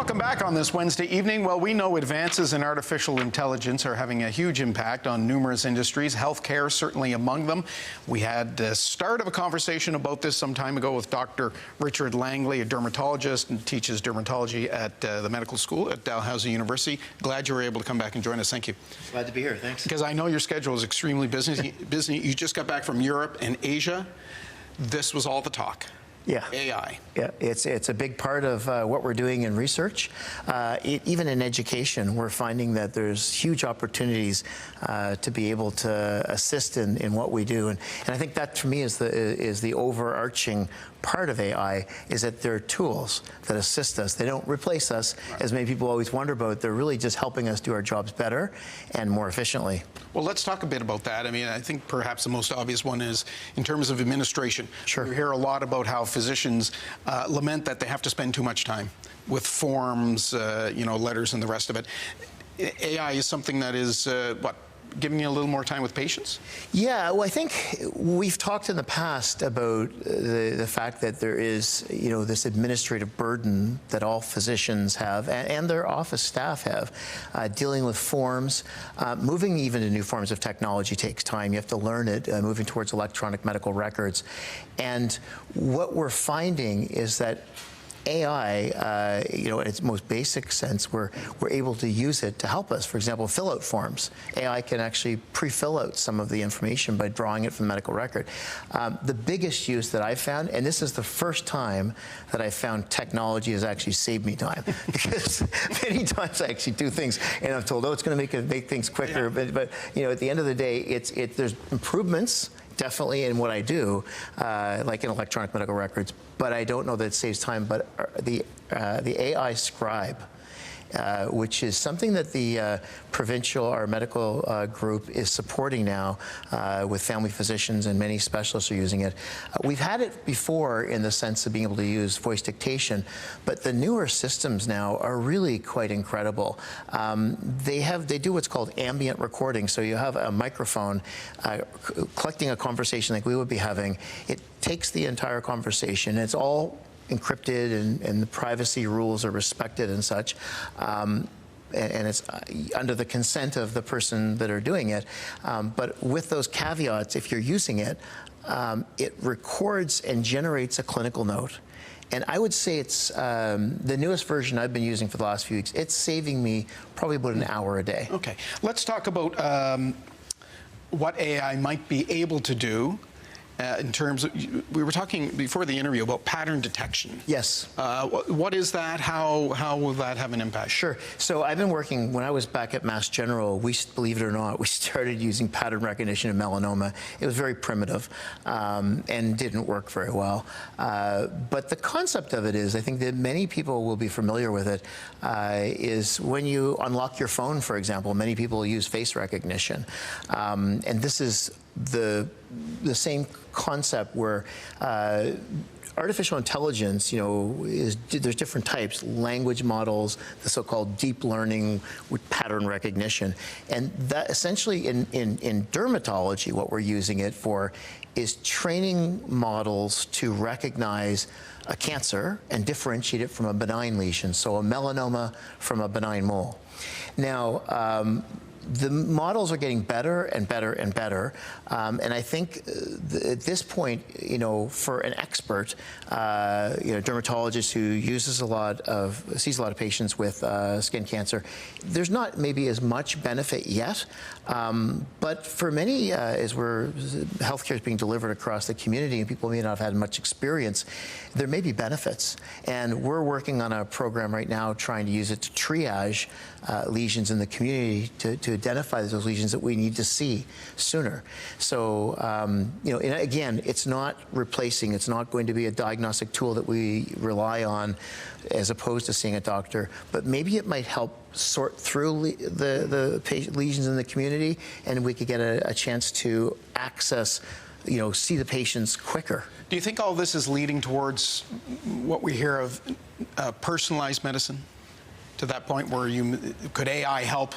Welcome back on this Wednesday evening. Well, we know advances in artificial intelligence are having a huge impact on numerous industries, healthcare certainly among them. We had the start of a conversation about this some time ago with Dr. Richard Langley, a dermatologist and teaches dermatology at the medical school at Dalhousie University. Glad you were able to come back and join us. Thank you. Glad to be here. Thanks. Because I know your schedule is extremely busy. You just got back from Europe and Asia. This was all the talk. Yeah. AI. Yeah, it's a big part of what we're doing in research. Even in education, we're finding that there's huge opportunities to be able to assist in what we do. And I think that, for me, is the overarching part of AI, is that they're tools that assist us. They don't replace us, as many people always wonder about. They're really just helping us do our jobs better and more efficiently. Well, let's talk a bit about that. I mean, I think perhaps the most obvious one is in terms of administration. Sure. We hear a lot about how physicians lament that they have to spend too much time with forms, letters and the rest of it. AI is something that is, giving you a little more time with patients? Yeah, well, I think we've talked in the past about the fact that there is, this administrative burden that all physicians have and their office staff have, dealing with forms. Moving even to new forms of technology takes time. You have to learn it, moving towards electronic medical records. And what we're finding is that AI, in its most basic sense, we're able to use it to help us. For example, fill out forms. AI can actually pre-fill out some of the information by drawing it from the medical record. The biggest use that I've found, and this is the first time that I've found technology has actually saved me time, because many times I actually do things and I'm told, oh, it's going to make things quicker. Yeah. But at the end of the day, there's improvements definitely in what I do, like in electronic medical records, but I don't know that it saves time. But the AI scribe, which is something that the provincial, our medical group is supporting now with family physicians, and many specialists are using it. We've had it before in the sense of being able to use voice dictation, but the newer systems now are really quite incredible. They do what's called ambient recording. So you have a microphone collecting a conversation like we would be having. It takes the entire conversation. It's all encrypted, and the privacy rules are respected and such. And it's under the consent of the person that are doing it. But with those caveats, if you're using it, it records and generates a clinical note. And I would say it's the newest version I've been using for the last few weeks. It's saving me probably about an hour a day. Okay. Let's talk about what AI might be able to do. In terms of, we were talking before the interview about pattern detection. Yes. What is that? How will that have an impact? Sure. So I've been working, when I was back at Mass General, believe it or not, we started using pattern recognition in melanoma. It was very primitive and didn't work very well. But the concept of it is, I think that many people will be familiar with it, is when you unlock your phone, for example, many people use face recognition. And this is the same concept where artificial intelligence, there's different types, language models, the so-called deep learning with pattern recognition. And that essentially in dermatology, what we're using it for is training models to recognize a cancer and differentiate it from a benign lesion, so a melanoma from a benign mole. Now, the models are getting better and better and better, and I think at this point, for an expert, dermatologist who sees a lot of patients with skin cancer, there's not maybe as much benefit yet, but for many, as healthcare is being delivered across the community and people may not have had much experience, there may be benefits. And we're working on a program right now trying to use it to triage lesions in the community to identify those lesions that we need to see sooner. So, and again, it's not replacing, it's not going to be a diagnostic tool that we rely on as opposed to seeing a doctor, but maybe it might help sort through the lesions in the community, and we could get a chance to access, see the patients quicker. Do you think all this is leading towards what we hear of personalized medicine? To that point where could AI help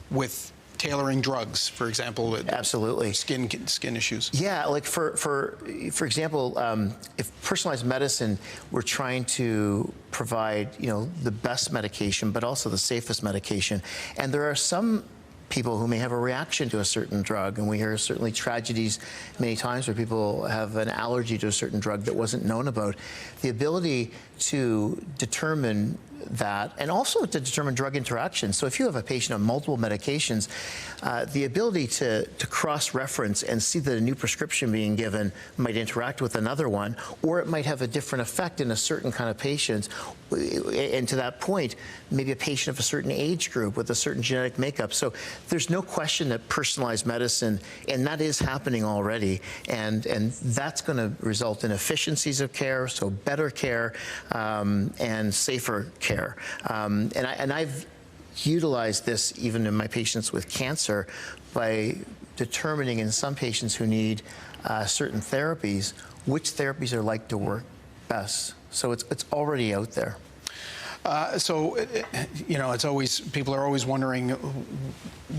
with tailoring drugs, for example. Absolutely. Skin issues. Yeah, like for example, if personalized medicine were trying to provide, the best medication, but also the safest medication, and there are some people who may have a reaction to a certain drug, and we hear certainly tragedies many times where people have an allergy to a certain drug that wasn't known about. The ability to determine that, and also to determine drug interactions. So if you have a patient on multiple medications, the ability to cross-reference and see that a new prescription being given might interact with another one, or it might have a different effect in a certain kind of patient. And to that point, maybe a patient of a certain age group with a certain genetic makeup. So there's no question that personalized medicine, and that is happening already, and that's going to result in efficiencies of care, so better care and safer care. And I've utilized this even in my patients with cancer by determining in some patients who need certain therapies, which therapies are like to work best. So it's already out there. It's always, people are always wondering,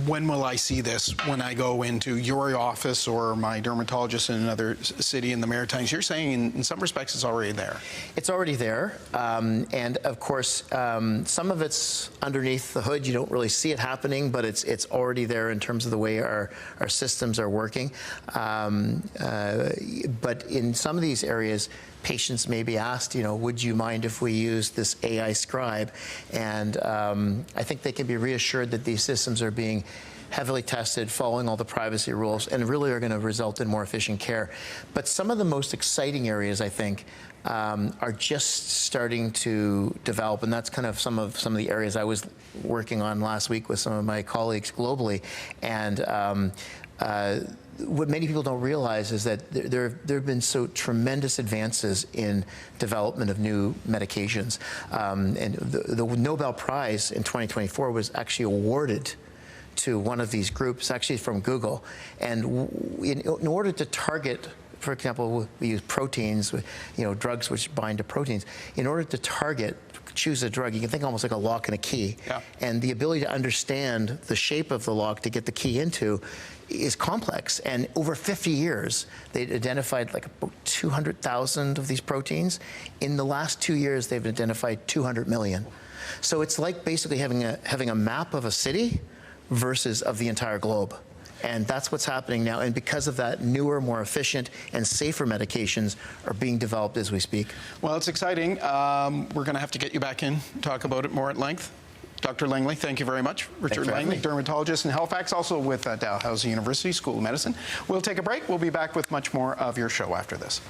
when will I see this when I go into your office or my dermatologist in another city in the Maritimes? You're saying in some respects it's already there. It's already there. And of course, some of it's underneath the hood. You don't really see it happening, but it's already there in terms of the way our systems are working. But in some of these areas, patients may be asked, would you mind if we use this AI scribe? And I think they can be reassured that these systems are being heavily tested, following all the privacy rules, and really are going to result in more efficient care. But some of the most exciting areas, I think, are just starting to develop, and that's kind of some of the areas I was working on last week with some of my colleagues globally. And what many people don't realize is that there have been so tremendous advances in development of new medications. And the Nobel Prize in 2024 was actually awarded to one of these groups, actually from Google. And in order to target, for example, we use proteins, drugs which bind to proteins. In order to choose a drug, you can think almost like a lock and a key. Yeah. And the ability to understand the shape of the lock to get the key into is complex. And over 50 years, they identified like about 200,000 of these proteins. In the last 2 years, they've identified 200 million. So it's like basically having a map of a city versus of the entire globe. And that's what's happening now. And because of that, newer, more efficient, and safer medications are being developed as we speak. Well, it's exciting. We're going to have to get you back in, talk about it more at length. Dr. Langley, thank you very much. Richard Langley, dermatologist in Halifax, also with Dalhousie University School of Medicine. We'll take a break. We'll be back with much more of your show after this.